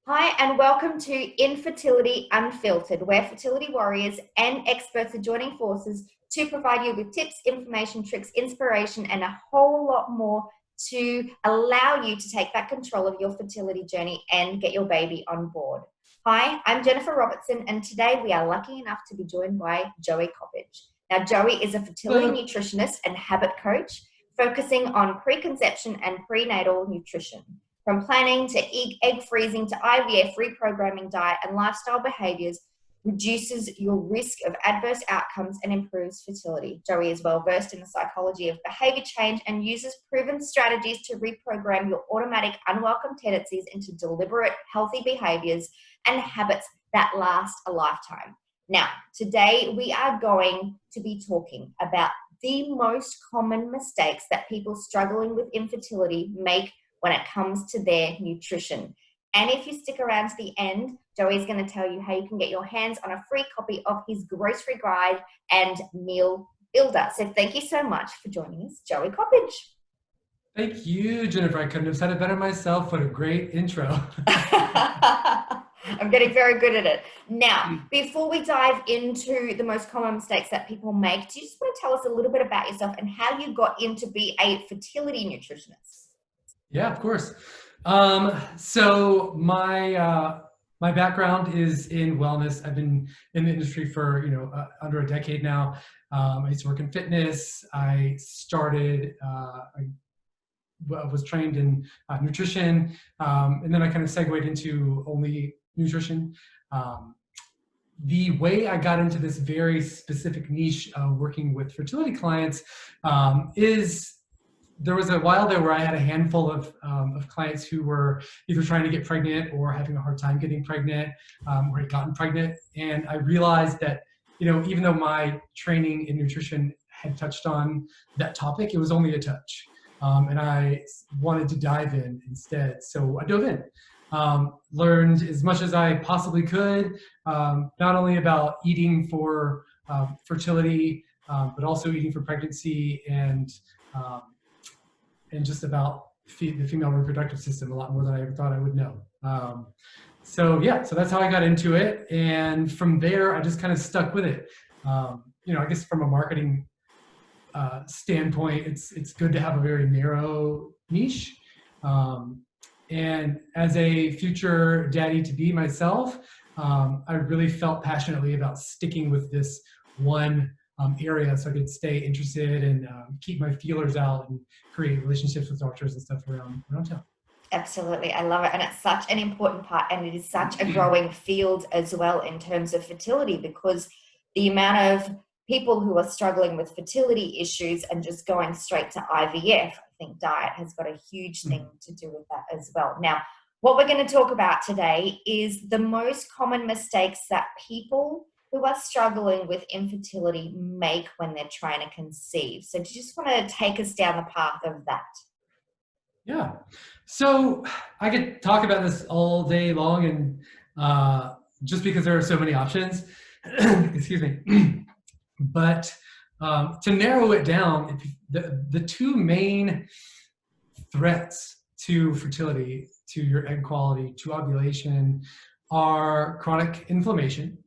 Hi, and welcome to Infertility Unfiltered, where fertility warriors and experts are joining forces to provide you with tips, information, tricks, inspiration, and a whole lot more to allow you to take back control of your fertility journey and get your baby on board. Hi, I'm Jennifer Robertson, and today we are lucky enough to be joined by Joey Coppedge. Now, Joey is a fertility nutritionist and habit coach focusing on preconception and prenatal nutrition. From planning to egg freezing to IVF, reprogramming diet and lifestyle behaviors reduces your risk of adverse outcomes and improves fertility. Joey is well versed in the psychology of behavior change and uses proven strategies to reprogram your automatic unwelcome tendencies into deliberate healthy behaviors and habits that last a lifetime. Now, today we are going to be talking about the most common mistakes that people struggling with infertility make when it comes to their nutrition. And if you stick around to the end, Joey's going to tell you how you can get your hands on a free copy of his grocery guide and meal builder. So thank you so much for joining us, Joey Coppedge. Thank you, Jennifer. I couldn't have said it better myself. What a great intro. I'm getting very good at it. Now, before we dive into the most common mistakes that people make, do you just want to tell us a little bit about yourself and how you got into be a fertility nutritionist? Yeah, of course. So my background is in wellness. I've been in the industry for under a decade now. I used to work in fitness. I started. I was trained in nutrition, and then I kind of segued into only nutrition. The way I got into this very specific niche of working with fertility clients is there was a while there where I had a handful of clients who were either trying to get pregnant or having a hard time getting pregnant, or had gotten pregnant. And I realized that, even though my training in nutrition had touched on that topic, it was only a touch. And I wanted to dive in instead. So I dove in, learned as much as I possibly could, not only about eating for fertility, but also eating for pregnancy and just about the female reproductive system a lot more than I ever thought I would know. So that's how I got into it. And from there, I just kind of stuck with it. I guess from a marketing standpoint, it's good to have a very narrow niche. And as a future daddy-to-be myself, I really felt passionately about sticking with this one area so I could stay interested and keep my feelers out and create relationships with doctors and stuff around town. Absolutely. I love it. And it's such an important part. And it is such a growing field as well in terms of fertility, because the amount of people who are struggling with fertility issues and just going straight to IVF, I think diet has got a huge thing to do with that as well. Now, what we're going to talk about today is the most common mistakes that people who are struggling with infertility make when they're trying to conceive. So do you just want to take us down the path of that? Yeah. So I could talk about this all day long, and just because there are so many options, excuse me. But to narrow it down, the two main threats to fertility, to your egg quality, to ovulation, are chronic inflammation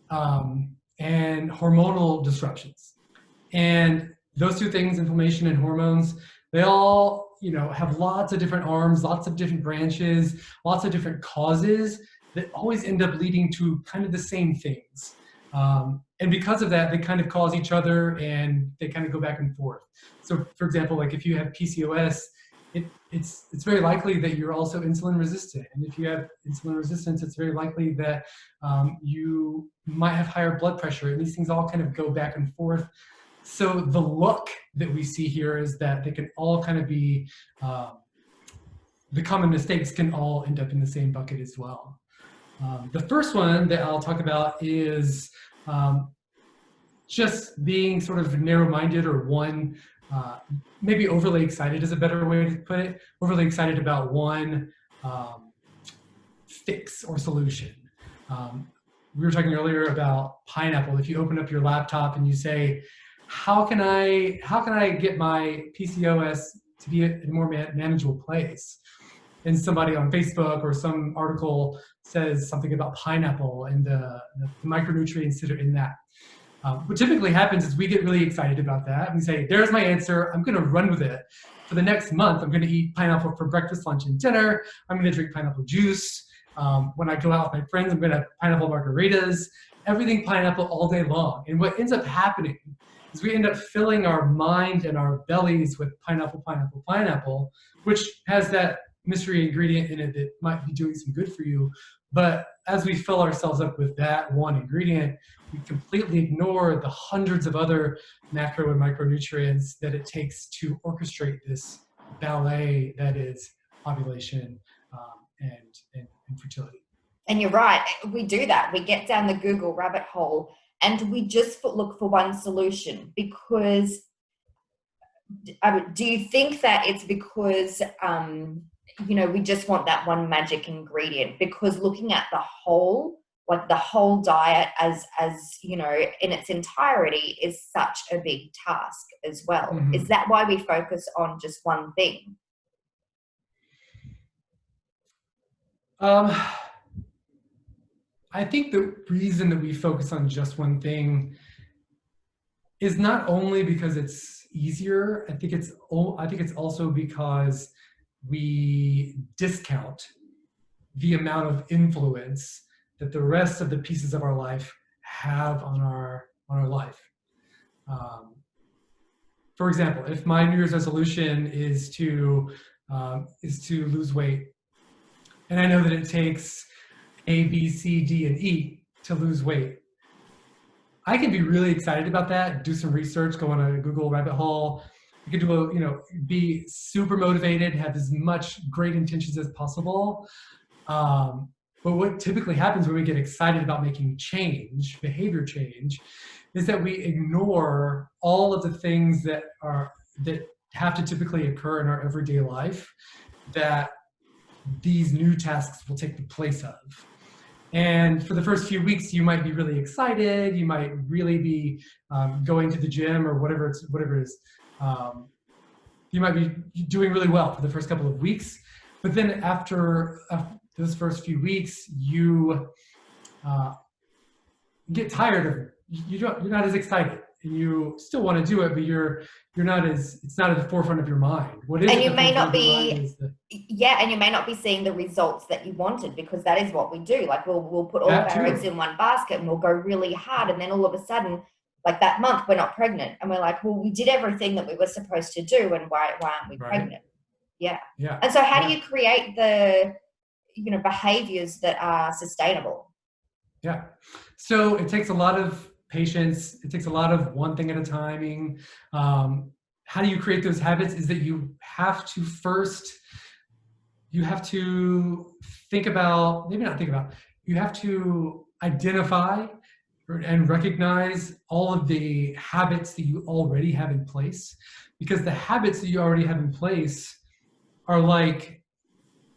and hormonal disruptions. And those two things, inflammation and hormones, they all have lots of different arms, lots of different branches, lots of different causes that always end up leading to kind of the same things. And because of that, they kind of cause each other and they kind of go back and forth. So for example, like if you have PCOS, it's very likely that you're also insulin resistant. And if you have insulin resistance, it's very likely that you might have higher blood pressure. And these things all kind of go back and forth. So the look that we see here is that they can all kind of be, the common mistakes can all end up in the same bucket as well. The first one that I'll talk about is just being sort of narrow-minded, or maybe overly excited is a better way to put it, overly excited about one fix or solution. We were talking earlier about pineapple. If you open up your laptop and you say, how can I get my PCOS to be in a more manageable place? and somebody on Facebook or some article says something about pineapple and the micronutrients that are in that. What typically happens is we get really excited about that. And we say, there's my answer. I'm going to run with it. For the next month, I'm going to eat pineapple for breakfast, lunch, and dinner. I'm going to drink pineapple juice. When I go out with my friends, I'm going to have pineapple margaritas. Everything pineapple all day long. And what ends up happening is we end up filling our mind and our bellies with pineapple, pineapple, pineapple, which has that mystery ingredient in it that might be doing some good for you. But as we fill ourselves up with that one ingredient, we completely ignore the hundreds of other macro and micronutrients that it takes to orchestrate this ballet that is ovulation and fertility. And you're right, we do that. We get down the Google rabbit hole and we just look for one solution because, do you think that it's because, we just want that one magic ingredient? Because looking at the whole, like the whole diet as in its entirety is such a big task as well. Mm-hmm. Is that why we focus on just one thing? I think the reason that we focus on just one thing is not only because it's easier. I think it's also because we discount the amount of influence that the rest of the pieces of our life have on our life. For example, if my New Year's resolution is to lose weight, and I know that it takes A, B, C, D, and E to lose weight, I can be really excited about that, do some research, go on a Google rabbit hole. I could be super motivated, have as much great intentions as possible. But what typically happens when we get excited about making change, behavior change, is that we ignore all of the things that have to typically occur in our everyday life that these new tasks will take the place of. And for the first few weeks, you might be really excited. You might really be going to the gym or whatever it is. You might be doing really well for the first couple of weeks. But then after those first few weeks, you get tired of it. You're not as excited. And you still want to do it, but it's not at the forefront of your mind. And you may not be seeing the results that you wanted, because that is what we do. Like we'll put all of our eggs in one basket and we'll go really hard, and then all of a sudden, like that month, we're not pregnant, and we're like, well, we did everything that we were supposed to do, and why aren't we pregnant? Yeah. And so how do you create the behaviors that are sustainable? Yeah. So it takes a lot of patience. It takes a lot of one thing at a timing. How do you create those habits is that you have to identify and recognize all of the habits that you already have in place, because the habits that you already have in place are like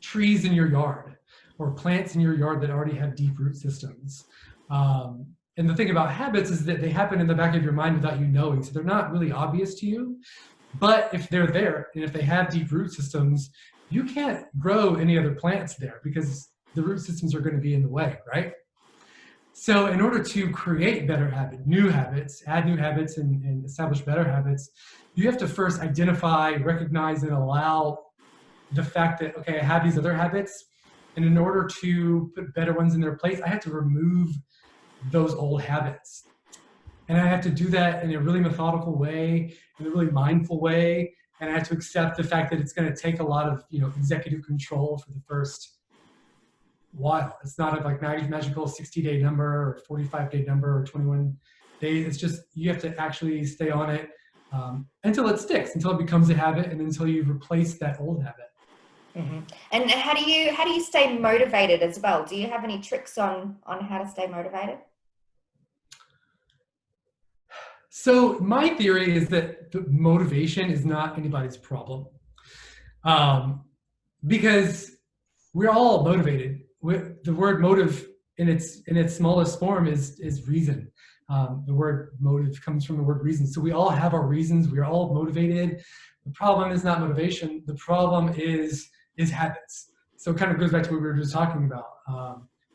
trees in your yard or plants in your yard that already have deep root systems. And the thing about habits is that they happen in the back of your mind without you knowing. So they're not really obvious to you. But if they're there and if they have deep root systems, you can't grow any other plants there because the root systems are going to be in the way, right? So in order to create better habits, add new habits and establish better habits, you have to first identify, recognize, and allow the fact that, okay, I have these other habits. And in order to put better ones in their place, I have to remove those old habits. And I have to do that in a really methodical way, in a really mindful way. And I have to accept the fact that it's going to take a lot of, executive control for the first while. It's not a magical 60-day number or 45-day number or 21 days. It's just, you have to actually stay on it until it sticks, until it becomes a habit, and until you've replaced that old habit. Mm-hmm. And how do you stay motivated as well? Do you have any tricks on how to stay motivated? So my theory is that the motivation is not anybody's problem, because we're all motivated. The word motive in its smallest form is reason. The word motive comes from the word reason. So we all have our reasons. We are all motivated. The problem is not motivation. The problem is habits. So it kind of goes back to what we were just talking about.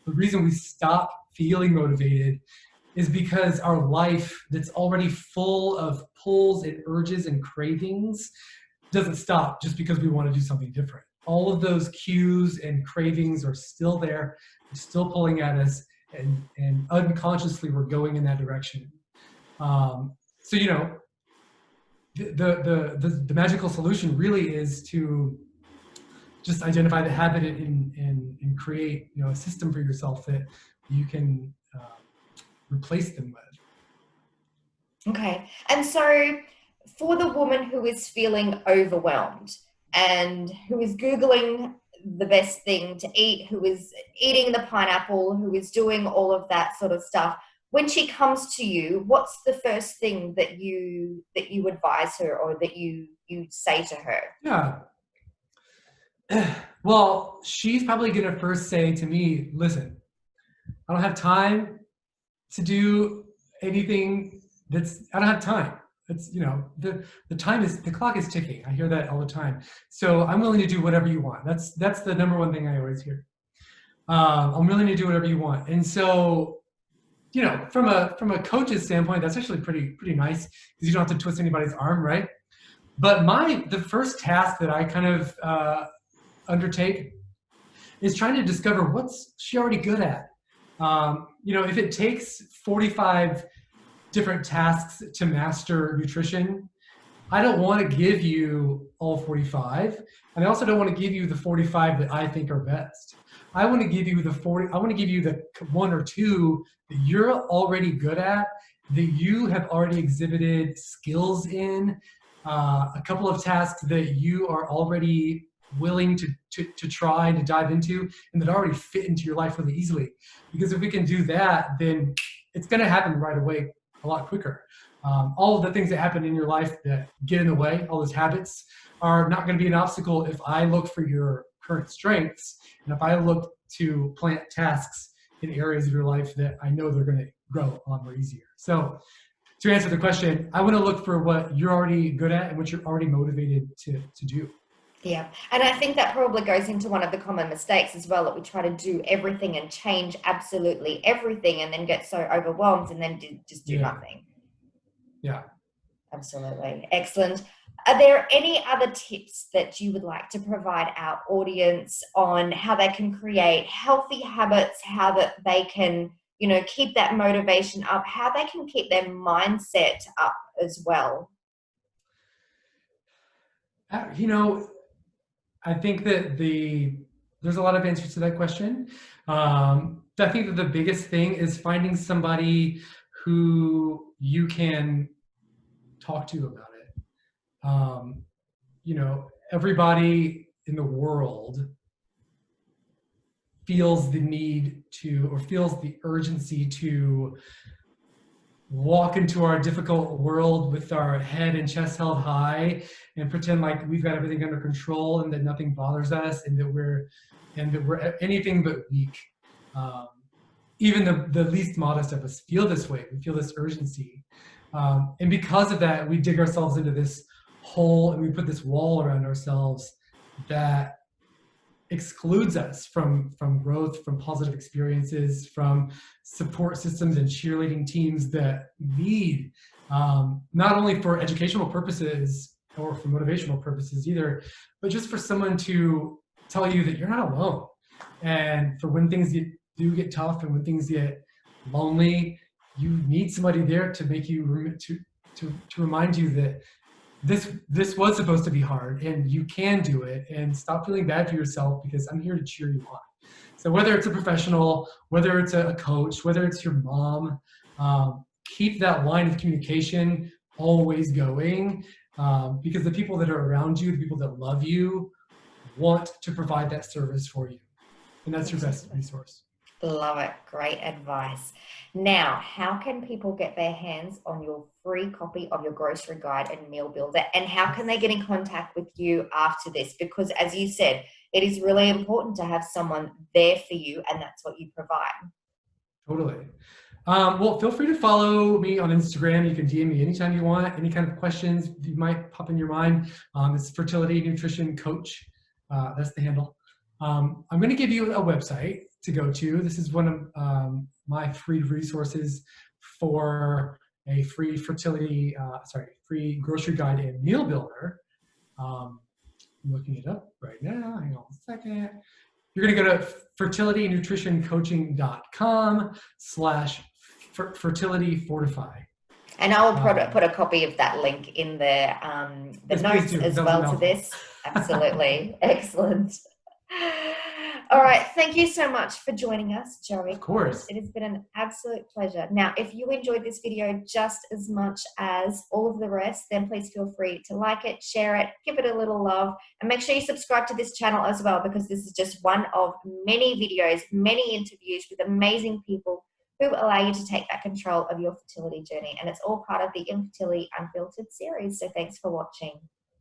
The reason we stop feeling motivated is because our life that's already full of pulls and urges and cravings doesn't stop just because we want to do something different. All of those cues and cravings are still there, they're still pulling at us, and unconsciously we're going in that direction. So, you know, the magical solution really is to just identify the habit and create, you know, a system for yourself that you can replace them with. Okay. And so for the woman who is feeling overwhelmed and who is Googling the best thing to eat, who is eating the pineapple, who is doing all of that sort of stuff, when she comes to you, what's the first thing that you advise her or that you say to her? Yeah. Well, she's probably going to first say to me, listen, I don't have time to do anything I don't have time. It's, you know, the clock is ticking. I hear that all the time. So I'm willing to do whatever you want. That's the number one thing I always hear. I'm willing to do whatever you want. And so, you know, from a coach's standpoint, that's actually pretty nice because you don't have to twist anybody's arm, right? But the first task that I kind of undertake is trying to discover what's she already good at. You know, if it takes 45 different tasks to master nutrition, I don't want to give you all 45, and I also don't want to give you the 45 that I think are best. I want to give you the one or two that you're already good at, that you have already exhibited skills in, a couple of tasks that you are already willing to try and to dive into, and that already fit into your life really easily. Because if we can do that, then it's going to happen right away a lot quicker. All of the things that happen in your life that get in the way, all those habits, are not going to be an obstacle if I look for your current strengths, and if I look to plant tasks in areas of your life that I know they're going to grow a lot more easier. So to answer the question, I want to look for what you're already good at and what you're already motivated to do. Yeah. And I think that probably goes into one of the common mistakes as well, that we try to do everything and change absolutely everything and then get so overwhelmed and then just do nothing. Yeah. Absolutely. Excellent. Are there any other tips that you would like to provide our audience on how they can create healthy habits, how that they can, you know, keep that motivation up, how they can keep their mindset up as well? You know, I think that there's a lot of answers to that question. I think that the biggest thing is finding somebody who you can talk to about it. You know, everybody in the world feels the need to, or feels the urgency to walk into our difficult world with our head and chest held high and pretend like we've got everything under control and that nothing bothers us and that we're anything but weak. Even the least modest of us feel this way. We feel this urgency. And because of that, we dig ourselves into this hole and we put this wall around ourselves that excludes us from growth, from positive experiences, from support systems and cheerleading teams that need, not only for educational purposes or for motivational purposes either, but just for someone to tell you that you're not alone. And for when things do get tough and when things get lonely, you need somebody there to make you to remind you that this was supposed to be hard and you can do it, and stop feeling bad for yourself because I'm here to cheer you on. So whether it's a professional, whether it's a coach, whether it's your mom, keep that line of communication always going, because the people that are around you, the people that love you, want to provide that service for you. And that's your best resource. Love it. Great advice. Now, how can people get their hands on your free copy of your grocery guide and meal builder? And how can they get in contact with you after this? Because as you said, it is really important to have someone there for you, and that's what you provide. Totally. Well, feel free to follow me on Instagram. You can DM me anytime you want, any kind of questions you might pop in your mind. It's Fertility Nutrition Coach. That's the handle. I'm going to give you a website to go to. This is one of my free resources for a free free grocery guide and meal builder. I'm looking it up right now. Hang on a second. You're going to go to fertilitynutritioncoaching.com/fertilityfortify. And I will put a copy of that link in the notes as well to this. Absolutely. Excellent. All right. Thank you so much for joining us, Joey. Of course. It has been an absolute pleasure. Now, if you enjoyed this video just as much as all of the rest, then please feel free to like it, share it, give it a little love, and make sure you subscribe to this channel as well, because this is just one of many videos, many interviews with amazing people who allow you to take back control of your fertility journey. And it's all part of the Infertility Unfiltered series. So thanks for watching.